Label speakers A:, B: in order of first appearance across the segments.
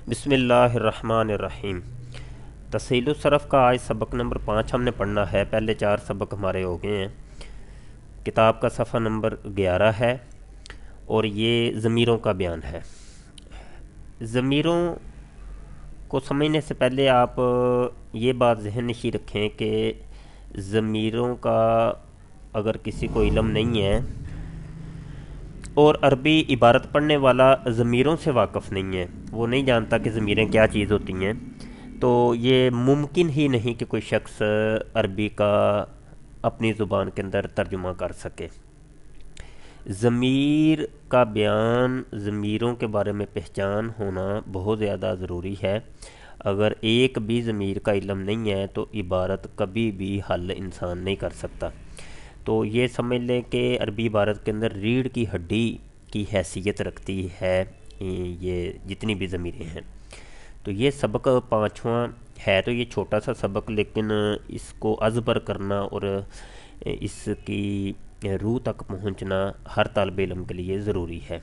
A: بسم اللہ الرحمن الرحیم۔ تسہیل الصرف کا آج سبق نمبر 5 ہم نے پڑھنا ہے۔ پہلے 4 سبق ہمارے ہو گئے ہیں۔ کتاب کا صفحہ نمبر 11 ہے اور یہ ضمیروں کا بیان ہے۔ ضمیروں کو سمجھنے سے پہلے آپ یہ بات ذہن نشین رکھیں کہ ضمیروں کا اگر کسی کو علم نہیں ہے اور عربی عبارت پڑھنے والا ضمیروں سے واقف نہیں ہے، وہ نہیں جانتا کہ ضمیریں کیا چیز ہوتی ہیں، تو یہ ممکن ہی نہیں کہ کوئی شخص عربی کا اپنی زبان کے اندر ترجمہ کر سکے۔ ضمیر کا بیان، ضمیروں کے بارے میں پہچان ہونا بہت زیادہ ضروری ہے۔ اگر ایک بھی ضمیر کا علم نہیں ہے تو عبارت کبھی بھی حل انسان نہیں کر سکتا۔ تو یہ سمجھ لیں کہ عربی عبارت کے اندر ریڑھ کی ہڈی کی حیثیت رکھتی ہے یہ جتنی بھی ضمیریں ہیں۔ تو یہ سبق 5واں ہے، تو یہ چھوٹا سا سبق، لیکن اس کو ازبر کرنا اور اس کی روح تک پہنچنا ہر طالب علم کے لیے ضروری ہے۔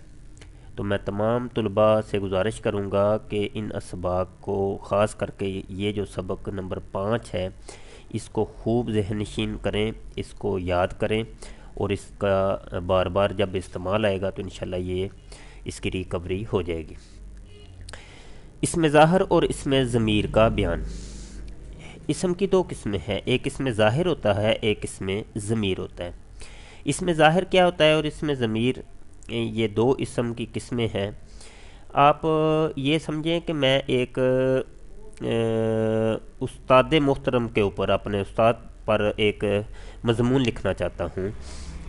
A: تو میں تمام طلباء سے گزارش کروں گا کہ ان اسباق کو، خاص کر کے یہ جو سبق نمبر 5 ہے، اس کو خوب ذہن نشین کریں، اس کو یاد کریں اور اس کا بار بار جب استعمال آئے گا تو انشاءاللہ یہ اس کی ریکوری ہو جائے گی۔ اسم ظاہر اور اسم ضمیر کا بیان۔ اسم کی 2 قسمیں ہیں، ایک اسم ظاہر ہوتا ہے، ایک اسم ضمیر ہوتا ہے۔ اسم ظاہر کیا ہوتا ہے اور اسم ضمیر، یہ 2 اسم کی قسمیں ہیں۔ آپ یہ سمجھیں کہ میں ایک استاد محترم کے اوپر، اپنے استاد پر ایک مضمون لکھنا چاہتا ہوں،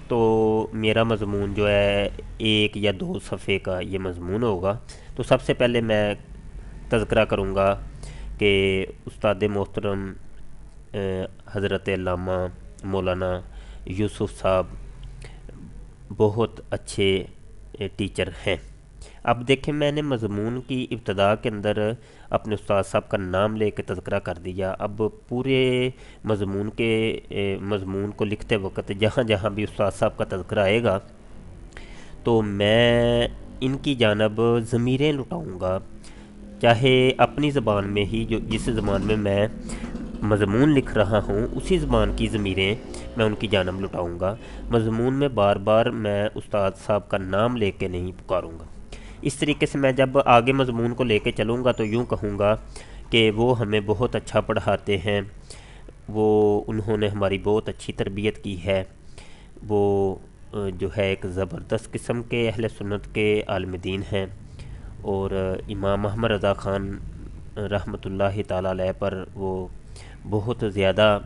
A: تو میرا مضمون جو ہے 1 یا 2 صفحے کا یہ مضمون ہوگا۔ تو سب سے پہلے میں تذکرہ کروں گا کہ استاد محترم حضرت علامہ مولانا یوسف صاحب بہت اچھے ٹیچر ہیں۔ اب دیکھیں، میں نے مضمون کی ابتدا کے اندر اپنے استاد صاحب کا نام لے کے تذکرہ کر دیا۔ اب پورے مضمون کو لکھتے وقت جہاں جہاں بھی استاد صاحب کا تذکرہ آئے گا تو میں ان کی جانب ضمیریں لٹاؤں گا، چاہے اپنی زبان میں ہی، جس زبان میں میں مضمون لکھ رہا ہوں اسی زبان کی ضمیریں میں ان کی جانب لٹاؤں گا۔ مضمون میں بار بار میں استاد صاحب کا نام لے کے نہیں پکاروں گا۔ اس طریقے سے میں جب آگے مضمون کو لے کے چلوں گا تو یوں کہوں گا کہ وہ ہمیں بہت اچھا پڑھاتے ہیں، انہوں نے ہماری بہت اچھی تربیت کی ہے، وہ جو ہے ایک زبردست قسم کے اہل سنت کے عالم دین ہیں، اور امام احمد رضا خان رحمۃ اللہ تعالیٰ علیہ پر وہ بہت زیادہ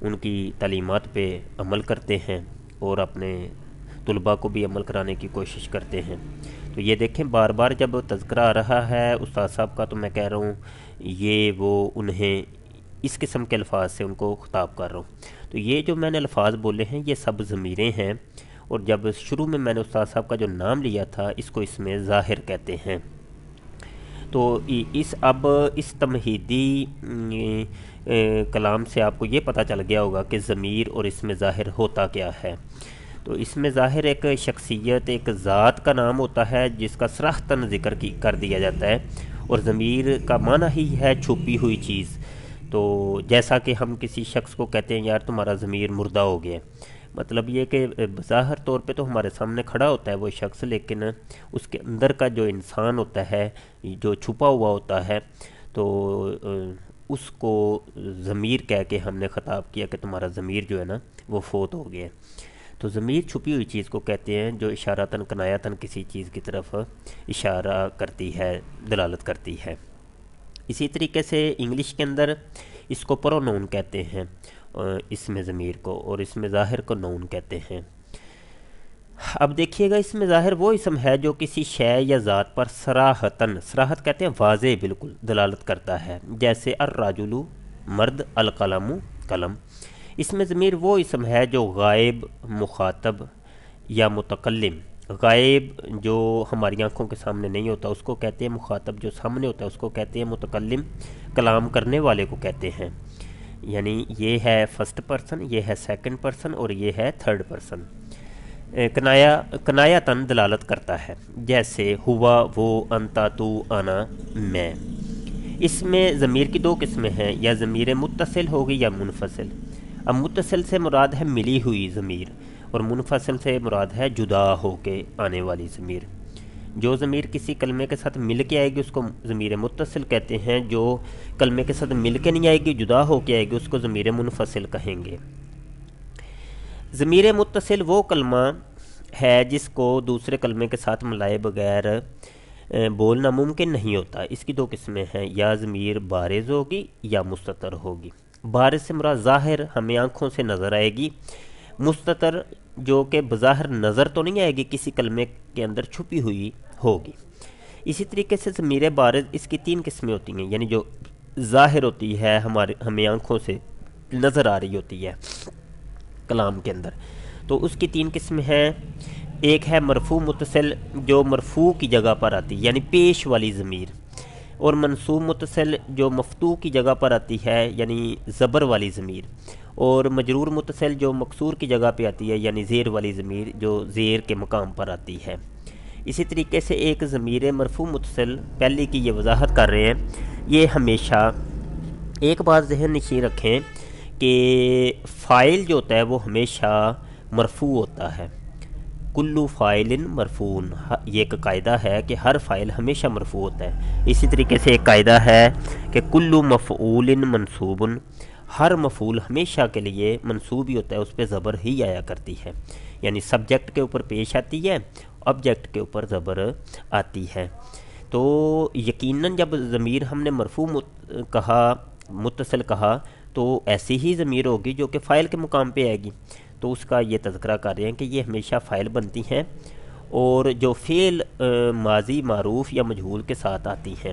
A: ان کی تعلیمات پہ عمل کرتے ہیں اور اپنے طلباء کو بھی عمل کرانے کی کوشش کرتے ہیں۔ تو یہ دیکھیں، بار بار جب تذکرہ آ رہا ہے استاد صاحب کا تو میں کہہ رہا ہوں انہیں اس قسم کے الفاظ سے ان کو خطاب کر رہا ہوں۔ تو یہ جو میں نے الفاظ بولے ہیں یہ سب ضمیریں ہیں، اور جب شروع میں نے استاد صاحب کا جو نام لیا تھا اس کو اسم ظاہر کہتے ہیں۔ تو اب اس تمہیدی کلام سے آپ کو یہ پتہ چل گیا ہوگا کہ ضمیر اور اسم ظاہر ہوتا کیا ہے۔ تو اسم ظاہر ایک شخصیت، ایک ذات کا نام ہوتا ہے جس کا صراحتاً ذکر کر دیا جاتا ہے، اور ضمیر کا معنی ہی ہے چھپی ہوئی چیز۔ تو جیسا کہ ہم کسی شخص کو کہتے ہیں یار تمہارا ضمیر مردہ ہو گیا، مطلب یہ کہ بظاہر طور پہ تو ہمارے سامنے کھڑا ہوتا ہے وہ شخص، لیکن اس کے اندر کا جو انسان ہوتا ہے، جو چھپا ہوا ہوتا ہے، تو اس کو ضمیر کہہ کے ہم نے خطاب کیا کہ تمہارا ضمیر جو ہے نا وہ فوت ہو گیا۔ تو ضمیر چھپی ہوئی چیز کو کہتے ہیں جو اشارتاً کنایتاً کسی چیز کی طرف اشارہ کرتی ہے، دلالت کرتی ہے۔ اسی طریقے سے انگلش کے اندر اس کو پرونون کہتے ہیں، اسم ضمیر کو، اور اسم ظاہر کو نون کہتے ہیں۔ اب دیکھیے گا، اسم ظاہر وہ اسم ہے جو کسی شے یا ذات پر صراحتاً، صراحت کہتے ہیں واضح بالکل، دلالت کرتا ہے، جیسے الرجل مرد، القلم قلم۔ اسم ضمیر وہ اسم ہے جو غائب، مخاطب یا متکلم، غائب جو ہماری آنکھوں کے سامنے نہیں ہوتا اس کو کہتے ہیں مخاطب، جو سامنے ہوتا ہے اس کو کہتے ہیں متکلم، کلام کرنے والے کو کہتے ہیں۔ یعنی یہ ہے فرسٹ پرسن، یہ ہے سیکنڈ پرسن، اور یہ ہے تھرڈ پرسن۔ کنایا تن دلالت کرتا ہے، جیسے ہوا وہ، انتا تو، انا میں۔ اس میں ضمیر کی دو قسمیں ہیں، یا ضمیر متصل ہوگی یا منفصل۔ اب متصل سے مراد ہے ملی ہوئی ضمیر، اور منفصل سے مراد ہے جدا ہو کے آنے والی ضمیر۔ جو ضمیر کسی کلمے کے ساتھ مل کے آئے گی اس کو ضمیر متصل کہتے ہیں، جو کلمے کے ساتھ مل کے نہیں آئے گی، جدا ہو کے آئے گی، اس کو ضمیر منفصل کہیں گے۔ ضمیر متصل وہ کلمہ ہے جس کو دوسرے کلمے کے ساتھ ملائے بغیر بولنا ممکن نہیں ہوتا۔ اس کی دو قسمیں ہیں، یا ضمیر بارز ہوگی یا مستتر ہوگی۔ بارز سے مراد ظاہر، ہمیں آنکھوں سے نظر آئے گی۔ مستتر جو کہ بظاہر نظر تو نہیں آئے گی، کسی کلمے کے اندر چھپی ہوئی ہوگی۔ اسی طریقے سے ضمیر بارز، اس کی تین قسمیں ہوتی ہیں، یعنی جو ظاہر ہوتی ہے، ہمیں آنکھوں سے نظر آ رہی ہوتی ہے کلام کے اندر، تو اس کی تین قسم ہیں۔ ایک ہے مرفوع متصل، جو مرفوع کی جگہ پر آتی ہے، یعنی پیش والی ضمیر، اور منصوب متصل جو مفتوح کی جگہ پر آتی ہے، یعنی زبر والی ضمیر، اور مجرور متصل جو مکسور کی جگہ پہ آتی ہے، یعنی زیر والی ضمیر جو زیر کے مقام پر آتی ہے۔ اسی طریقے سے ایک ضمیر مرفوع متصل، پہلی کی یہ وضاحت کر رہے ہیں، یہ ہمیشہ ایک بات ذہن نشین رکھیں کہ فاعل جو ہوتا ہے وہ ہمیشہ مرفوع ہوتا ہے۔ کلو فاعل مرفوع، یہ ایک قاعدہ ہے کہ ہر فاعل ہمیشہ مرفوع ہوتا ہے۔ اسی طریقے سے ایک قاعدہ ہے کہ کلو مفعول منصوب، ہر مفعول ہمیشہ کے لیے منصوب ہی ہوتا ہے، اس پہ زبر ہی آیا کرتی ہے، یعنی سبجیکٹ کے اوپر پیش آتی ہے، آبجیکٹ کے اوپر زبر آتی ہے۔ تو یقیناً جب ضمیر ہم نے مرفوع کہا، متصل کہا، تو ایسی ہی ضمیر ہوگی جو کہ فاعل کے مقام پہ آئے گی، تو اس کا یہ تذکرہ کر رہے ہیں کہ یہ ہمیشہ فاعل بنتی ہیں، اور جو فعل ماضی معروف یا مجہول کے ساتھ آتی ہیں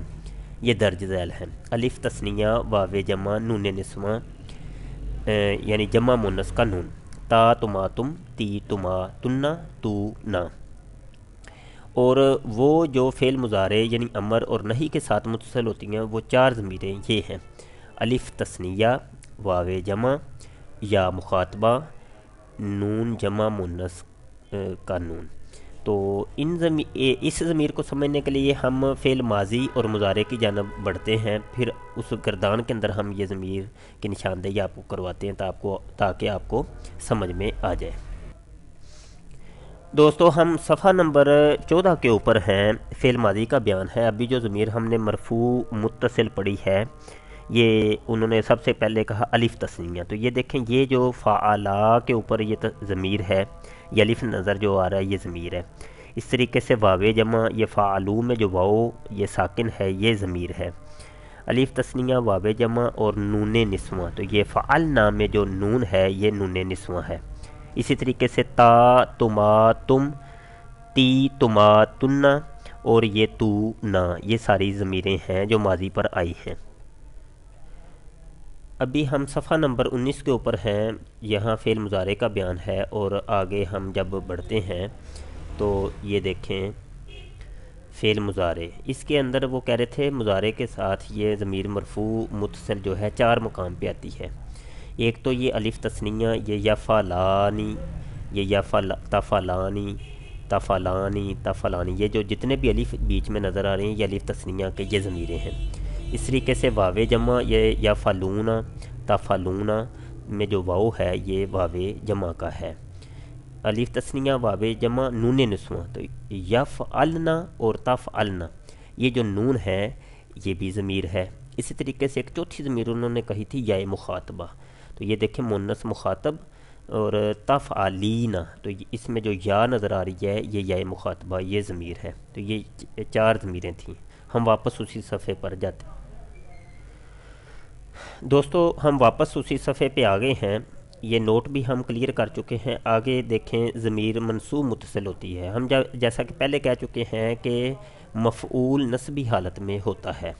A: یہ درج ذیل ہیں۔ الف تثنیہ، واو جمع، نون نسواں، یعنی جمع مونس کا نون، تا تما تم، تی تما تنا، تو نا۔ اور وہ جو فعل مضارع یعنی امر اور نہی کے ساتھ متصل ہوتی ہیں وہ چار ضمیریں یہ ہیں: الف تثنیہ، واو جمع، یا مخاطبہ، نون جمع مونس کا نون۔ تو اس ضمیر کو سمجھنے کے لیے ہم فعل ماضی اور مضارع کی جانب بڑھتے ہیں، پھر اس گردان کے اندر ہم یہ ضمیر کی نشاندہی آپ کو کرواتے ہیں تاکہ آپ کو سمجھ میں آ جائے۔ دوستو ہم صفحہ نمبر 14 کے اوپر ہیں، فعل ماضی کا بیان ہے۔ ابھی جو ضمیر ہم نے مرفوع متصل پڑھی ہے، یہ انہوں نے سب سے پہلے کہا الف تثنیہ، تو یہ دیکھیں یہ جو فعلا کے اوپر یہ ضمیر ہے، یہ الف نظر جو آ رہا ہے یہ ضمیر ہے۔ اس طریقے سے واو جمع، یہ فعلو میں جو واو یہ ساکن ہے یہ ضمیر ہے۔ الف تثنیہ، واو جمع اور نون نسواں، تو یہ فعلنا میں جو نون ہے یہ نون نسواں ہے۔ اسی طریقے سے تا تما تم، تی تما تنا، اور یہ تو نا، یہ ساری ضمیریں ہیں جو ماضی پر آئی ہیں۔ ابھی ہم صفحہ نمبر 19 کے اوپر ہیں، یہاں فعل مضارع کا بیان ہے، اور آگے ہم جب بڑھتے ہیں تو یہ دیکھیں فعل مضارع، اس کے اندر وہ کہہ رہے تھے مضارع کے ساتھ یہ ضمیر مرفوع متصل جو ہے چار مقام پہ آتی ہے۔ ایک تو یہ الف تثنیہ، یہ یفعلانی، یہ تفعلانی، تفعلانی، تفعلانی، یہ جو جتنے بھی الف بیچ میں نظر آ رہے ہیں یہ الف تثنیہ کے یہ ضمیریں ہیں۔ اس طریقے سے واو جمع، یہ یفعلون، تفعلون میں جو واو ہے یہ واو جمع کا ہے۔ الف تثنیہ، واو جمع، نون نسواں، تو یفعلنا اور تفعلنا، یہ جو نون ہے یہ بھی ضمیر ہے۔ اسی طریقے سے ایک چوتھی ضمیر انہوں نے کہی تھی یا مخاطبہ، تو یہ دیکھیں مونس مخاطب، اور تفعلینا، تو اس میں جو یا نظر آ رہی ہے یہ یا مخاطبہ یہ ضمیر ہے۔ تو یہ چار ضمیریں تھیں۔ ہم واپس اسی صفحے پر جاتے ہیں دوستو، ہم واپس اسی صفحے پہ آ گئے ہیں، یہ نوٹ بھی ہم کلیئر کر چکے ہیں۔ آگے دیکھیں ضمیر منصوب متصل ہوتی ہے، ہم جیسا کہ پہلے کہہ چکے ہیں کہ مفعول نصبی حالت میں ہوتا ہے،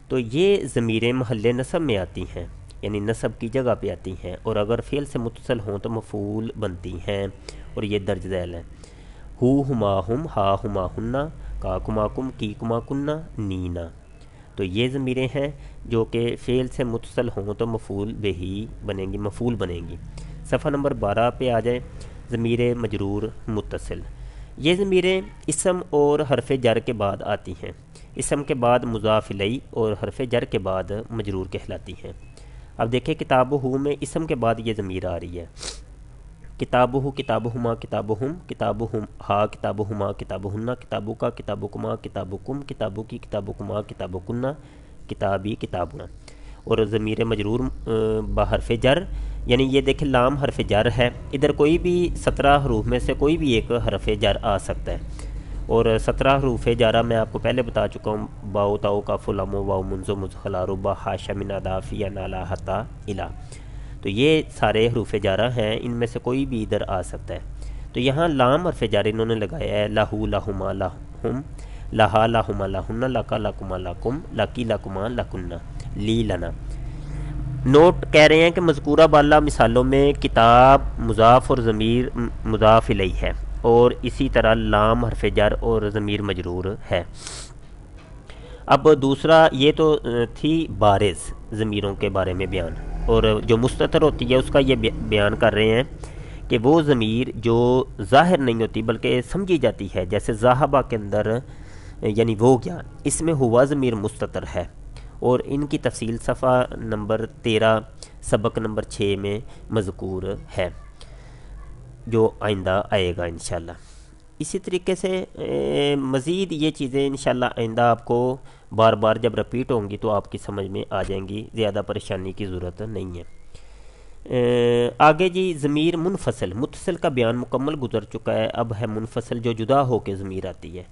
A: تو یہ ضمیریں محل نصب میں آتی ہیں، یعنی نصب کی جگہ پہ آتی ہیں، اور اگر فعل سے متصل ہوں تو مفعول بنتی ہیں، اور یہ درج ذیل ہیں: ہو ہما ہم، ہا ہما ہننا، کا کما کم، کی کما کننا، نینا۔ تو یہ ضمیریں ہیں جو کہ فعل سے متصل ہوں تو مفعول بہی بنیں گی، مفعول بنیں گی۔ صفحہ نمبر 12 پہ آ جائیں۔ ضمیر مجرور متصل، یہ ضمیریں اسم اور حرف جر کے بعد آتی ہیں، اسم کے بعد مضاف الیہ اور حرف جر کے بعد مجرور کہلاتی ہیں۔ اب دیکھیں کتابہ میں اسم کے بعد یہ ضمیر آ رہی ہے، کتابہ کتابہما کتابہم کتابہم ہا کتابہما کتابہن کتابک کتابکما کتابکم کتابکی کتابکما کتابکنہ کتابی کتابنا، اور ضمیر مجرور بحرف جر، یعنی یہ دیکھیں لام حرف جر ہے، ادھر کوئی بھی 17 حروف میں سے کوئی بھی ایک حرف جر آ سکتا ہے، اور 17 حروف جارہ میں آپ کو پہلے بتا چکا ہوں، باؤ تاؤ کاف لام واؤ منزو مزخلا ربا حاشا من ادافی نالا حتا الا، تو یہ سارے حروف جارہ ہیں، ان میں سے کوئی بھی ادھر آ سکتا ہے۔ تو یہاں لام حرف جر انہوں نے لگایا ہے، لہو لہما لہم لہا لہما لہن لکا لکما لکم لکی لکما لکنہ لی لنا۔ نوٹ کہہ رہے ہیں کہ مذکورہ بالا مثالوں میں کتاب مضاف اور ضمیر مضاف الیہ ہے، اور اسی طرح لام حرف جر اور ضمیر مجرور ہے۔ اب دوسرا یہ تو تھی بارز ضمیروں کے بارے میں بیان، اور جو مستتر ہوتی ہے اس کا یہ بیان کر رہے ہیں کہ وہ ضمیر جو ظاہر نہیں ہوتی بلکہ سمجھی جاتی ہے، جیسے ذاہبہ کے اندر یعنی وہ گیا، اس میں ہوا ضمیر مستتر ہے، اور ان کی تفصیل صفحہ نمبر 13 سبق نمبر 6 میں مذکور ہے، جو آئندہ آئے گا انشاءاللہ۔ اسی طریقے سے مزید یہ چیزیں انشاءاللہ آئندہ آپ کو بار بار جب رپیٹ ہوں گی تو آپ کی سمجھ میں آ جائیں گی، زیادہ پریشانی کی ضرورت نہیں ہے۔ آگے جی ضمیر منفصل، متصل کا بیان مکمل گزر چکا ہے، اب ہے منفصل جو جدا ہو کے ضمیر آتی ہے،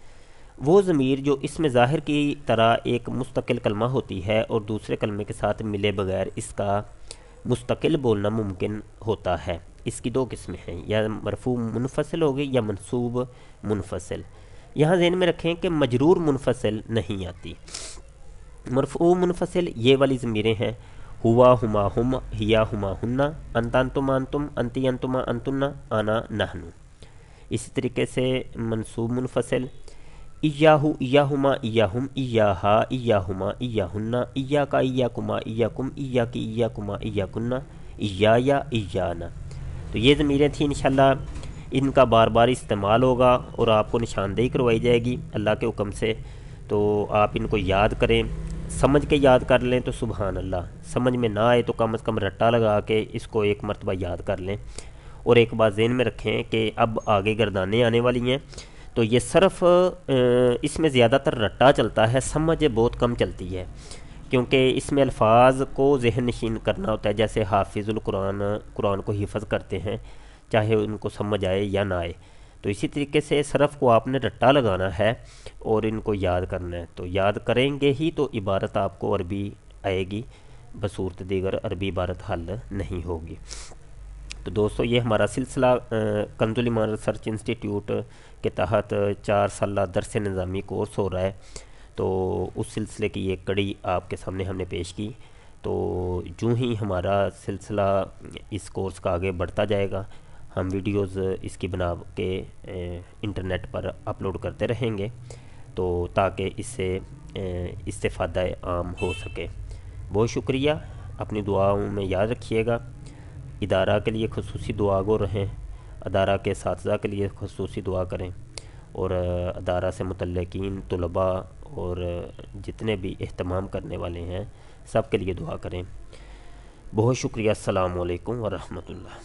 A: وہ ضمیر جو اس میں ظاہر کی طرح ایک مستقل کلمہ ہوتی ہے اور دوسرے کلمے کے ساتھ ملے بغیر اس کا مستقل بولنا ممکن ہوتا ہے۔ اس کی دو قسمیں ہیں، یا مرفوع منفصل ہوگی یا منصوب منفصل۔ یہاں ذہن میں رکھیں کہ مجرور منفصل نہیں آتی، مرفوع منفصل یہ والی ضمیریں ہیں، ہوا ہما ہم ہیا ہما ہنہ انت انتما انتم انتی انتما انتن انا نحن۔ اسی طریقے سے منصوب منفصل ایاہو ایاہما ایاہم ایاہا ایاہما ایاہن ایاکا ایاکما ایاکم ایاکی ایاکما ایاکنہ ایایا ایانا۔ تو یہ ضمیریں تھیں، انشاءاللہ ان کا بار بار استعمال ہوگا اور آپ کو نشاندہی کروائی جائے گی اللہ کے حکم سے، تو آپ ان کو یاد کریں، سمجھ کے یاد کر لیں تو سبحان اللہ، سمجھ میں نہ آئے تو کم از کم رٹا لگا کے اس کو ایک مرتبہ یاد کر لیں۔ اور ایک بات ذہن میں رکھیں کہ اب آگے گردانیں آنے والی ہیں، تو یہ صرف اس میں زیادہ تر رٹا چلتا ہے، سمجھ بہت کم چلتی ہے، کیونکہ اس میں الفاظ کو ذہن نشین کرنا ہوتا ہے، جیسے حافظ القرآن قرآن کو حفظ کرتے ہیں، چاہے ان کو سمجھ آئے یا نہ آئے، تو اسی طریقے سے صرف کو آپ نے رٹا لگانا ہے اور ان کو یاد کرنا ہے، تو یاد کریں گے ہی تو عبارت آپ کو عربی آئے گی، بصورت دیگر عربی عبارت حل نہیں ہوگی۔ تو دوستو یہ ہمارا سلسلہ کنز الایمان ریسرچ انسٹیٹیوٹ کے تحت 4 سالہ درس نظامی کورس ہو رہا ہے، تو اس سلسلے کی ایک کڑی آپ کے سامنے ہم نے پیش کی، تو جو ہی ہمارا سلسلہ اس کورس کا آگے بڑھتا جائے گا، ہم ویڈیوز اس کی بنا کے انٹرنیٹ پر اپلوڈ کرتے رہیں گے، تو تاکہ اس سے استفادہ عام ہو سکے۔ بہت شکریہ، اپنی دعاؤں میں یاد رکھیے گا، ادارہ کے لیے خصوصی دعا گو رہیں، ادارہ کے اساتذہ کے لیے خصوصی دعا کریں، اور ادارہ سے متعلقین طلباء اور جتنے بھی اہتمام کرنے والے ہیں سب کے لیے دعا کریں۔ بہت شکریہ، السلام علیکم ورحمۃ اللہ۔